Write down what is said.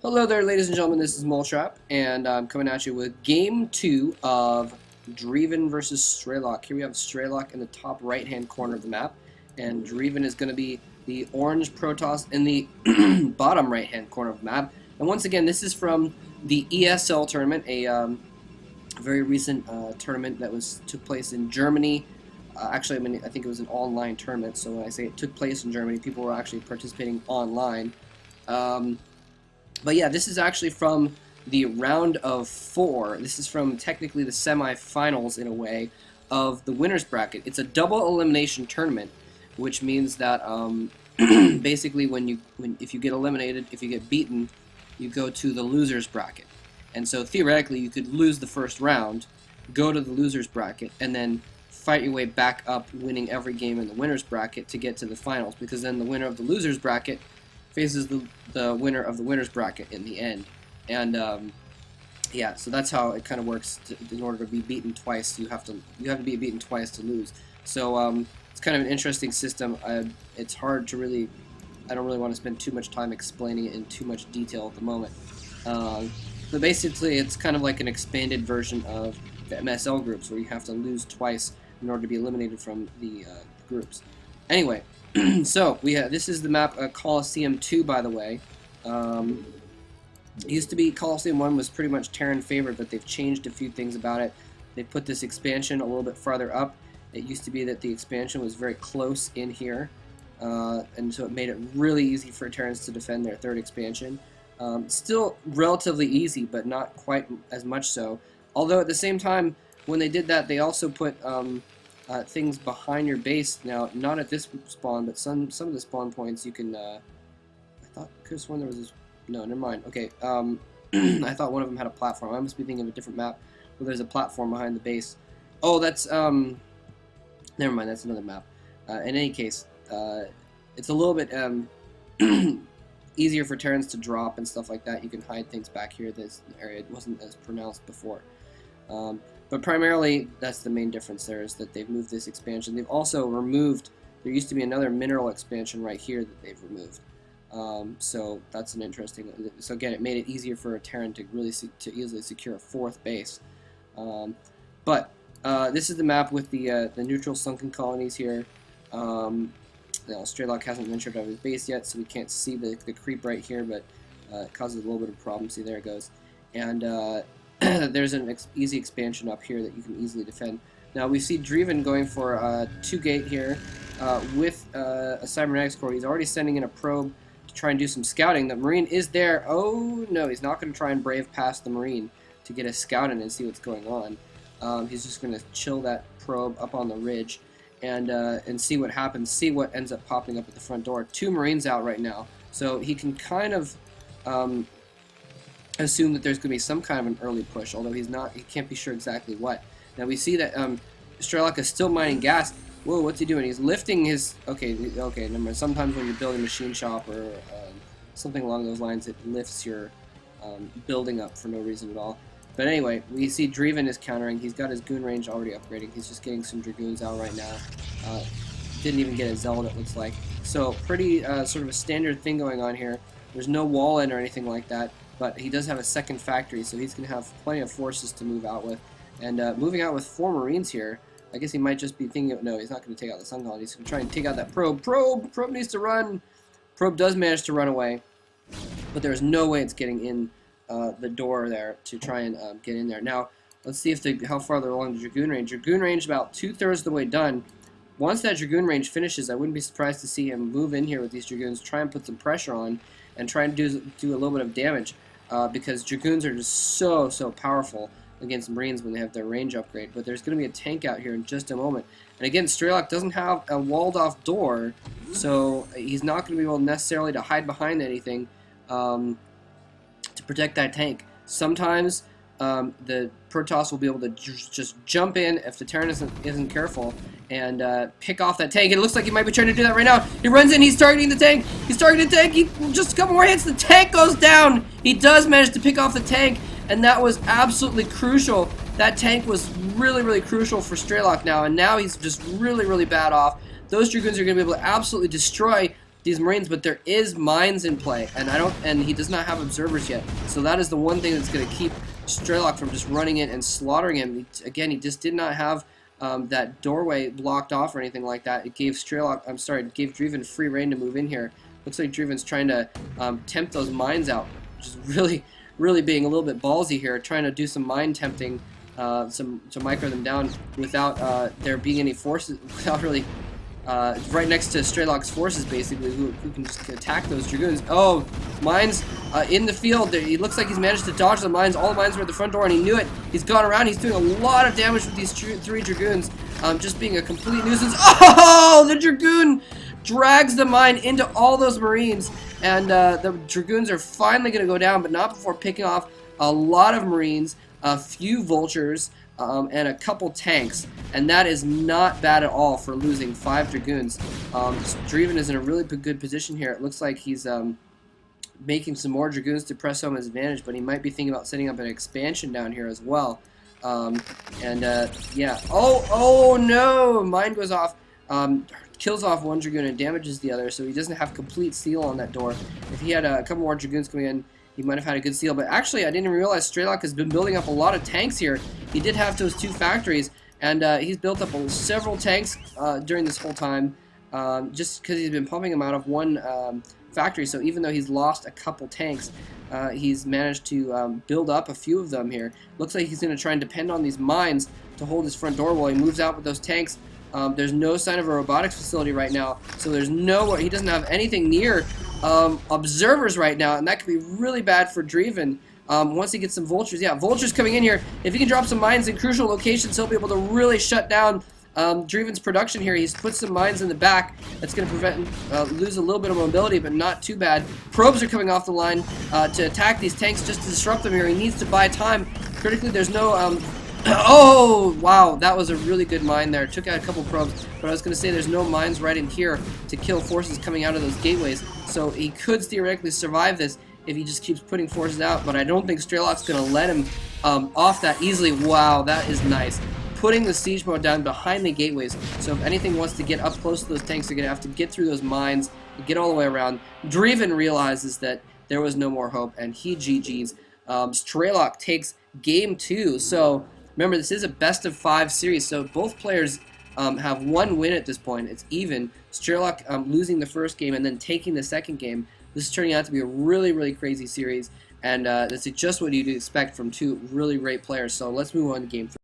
Hello there, ladies and gentlemen, this is Moletrap, and I'm coming at you with Game 2 of Dreiven versus Strelok. Here we have Strelok in the top right-hand corner of the map, and Dreiven is going to be the orange Protoss in the bottom right-hand corner of the map. And once again, this is from the ESL tournament, a very recent tournament that took place in Germany. Actually, I think it was an online tournament, so when I say it took place in Germany, people were actually participating online. But yeah, this is actually from the round of 4. This is from technically the semi-finals, in a way, of the winner's bracket. It's a double elimination tournament, which means that basically if you get eliminated, if you get beaten, you go to the loser's bracket. And so theoretically, you could lose the first round, go to the loser's bracket, and then fight your way back up, winning every game in the winner's bracket to get to the finals, because then the winner of the loser's bracket faces the winner of the winner's bracket in the end. And yeah, so that's how it kind of works. In order to be beaten twice, you have to be beaten twice to lose. So it's kind of an interesting system. It's hard to really, I don't really want to spend too much time explaining it in too much detail at the moment. But basically, it's kind of like an expanded version of the MSL groups, where you have to lose twice in order to be eliminated from the groups. Anyway, so this is the map Colosseum 2, by the way. It used to be Colosseum 1 was pretty much Terran favorite, but they've changed a few things about it. They put this expansion a little bit farther up. It used to be that the expansion was very close in here, and so it made it really easy for Terrans to defend their third expansion. Still relatively easy, but not quite as much so. Although at the same time, when they did that, they also put things behind your base. Now, not at this spawn, but some of the spawn points you can. I thought could have sworn there was this. No, never mind. Okay, I thought one of them had a platform. I must be thinking of a different map where there's a platform behind the base. Oh, that's never mind. That's another map. In any case, it's a little bit easier for Terrans to drop and stuff like that. You can hide things back here. This area wasn't as pronounced before. But primarily, that's the main difference there, is that they've moved this expansion. They've also removed, there used to be another mineral expansion right here that they've removed. So that's an interesting, so again, it made it easier for a Terran to really easily secure a fourth base. But this is the map with the neutral sunken colonies here. Now, Strelok hasn't ventured out of his base yet, so we can't see the creep right here, but it causes a little bit of problem. See, there it goes. And there's an easy expansion up here that you can easily defend. Now we see Dreiven going for a 2-gate here with a cybernetics core. He's already sending in a probe to try and do some scouting. The Marine is there. Oh no, he's not going to try and brave past the Marine to get a scout in and see what's going on. He's just going to chill that probe up on the ridge and see what happens. See what ends up popping up at the front door. 2 Marines out right now, so he can kind of assume that there's going to be some kind of an early push, although he can't be sure exactly what. Now we see that Strelok is still mining gas. Whoa, what's he doing? He's lifting his, okay, never mind. Sometimes when you're building a machine shop or something along those lines, it lifts your building up for no reason at all. But anyway, we see Dreiven is countering. He's got his goon range already upgrading. He's just getting some Dragoons out right now. Didn't even get a Zealot, it looks like. So pretty sort of a standard thing going on here. There's no wall in or anything like that. But he does have a second factory, so he's going to have plenty of forces to move out with. And moving out with 4 Marines here, I guess he might just be thinking, no, he's not going to take out the sun colony. He's going to try and take out that probe. Probe needs to run! Probe does manage to run away, but there's no way it's getting in the door there to try and get in there. Now, let's see how far they're along the Dragoon range. Dragoon range about 2/3 of the way done. Once that Dragoon range finishes, I wouldn't be surprised to see him move in here with these Dragoons, try and put some pressure on, and try and do a little bit of damage. Because Dragoons are just so powerful against Marines when they have their range upgrade. But there's going to be a tank out here in just a moment. And again, Strelok doesn't have a walled-off door, so he's not going to be able necessarily to hide behind anything to protect that tank. Sometimes the Protoss will be able to just jump in if the Terran isn't careful and pick off that tank. It looks like he might be trying to do that right now. He runs in, he's targeting the tank. He's targeting the tank. Just a couple more hits, the tank goes down. He does manage to pick off the tank, and that was absolutely crucial. That tank was really crucial for Strelok now, and now he's just really bad off. Those Dragoons are going to be able to absolutely destroy these Marines, but there is mines in play, and he does not have observers yet. So that is the one thing that's going to keep Strelok from just running in and slaughtering him. Again, he just did not have that doorway blocked off or anything like that. It gave it gave Dreiven free reign to move in here. Looks like Dreiven's trying to tempt those mines out, which is really being a little bit ballsy here, trying to do some mine tempting, to micro them down without there being any forces, without really right next to Strelok's forces, basically, who can just attack those Dragoons. Oh, mines in the field. He looks like he's managed to dodge the mines. All the mines were at the front door, and he knew it. He's gone around. He's doing a lot of damage with these 3 Dragoons, just being a complete nuisance. Oh, the Dragoon drags the mine into all those Marines, and the Dragoons are finally going to go down, but not before picking off a lot of Marines, a few Vultures, and a couple tanks, and that is not bad at all for losing 5 Dragoons. Dreiven is in a really good position here. It looks like he's making some more Dragoons to press home his advantage, but he might be thinking about setting up an expansion down here as well. Yeah. Oh no! Mine goes off. Kills off one Dragoon and damages the other, so he doesn't have complete seal on that door. If he had a couple more Dragoons coming in, he might have had a good seal. But actually, I didn't even realize Strelok has been building up a lot of tanks here. He did have those 2 factories, and he's built up several tanks during this whole time, just because he's been pumping them out of one factory. So even though he's lost a couple tanks, he's managed to build up a few of them here. Looks like he's going to try and depend on these mines to hold his front door while he moves out with those tanks. There's no sign of a robotics facility right now, so he doesn't have anything near observers right now, and that could be really bad for Dreiven. Once he gets some Vultures, yeah, Vultures coming in here. If he can drop some mines in crucial locations, he'll be able to really shut down Dreiven's production here. He's put some mines in the back. That's going to prevent him lose a little bit of mobility, but not too bad. Probes are coming off the line to attack these tanks just to disrupt them here. He needs to buy time. Critically, there's no oh, wow, that was a really good mine there. Took out a couple probes, but I was going to say there's no mines right in here to kill forces coming out of those gateways, so he could theoretically survive this if he just keeps putting forces out, but I don't think Strelok's going to let him off that easily. Wow, that is nice. Putting the siege mode down behind the gateways, so if anything wants to get up close to those tanks, they're going to have to get through those mines and get all the way around. Dreiven realizes that there was no more hope, and he GG's. Strelok takes game 2, so remember, this is a best-of-5 series, so both players have 1 win at this point. It's even. Strelok losing the first game and then taking the second game. This is turning out to be a really crazy series, and this is just what you'd expect from 2 really great players. So let's move on to game 3.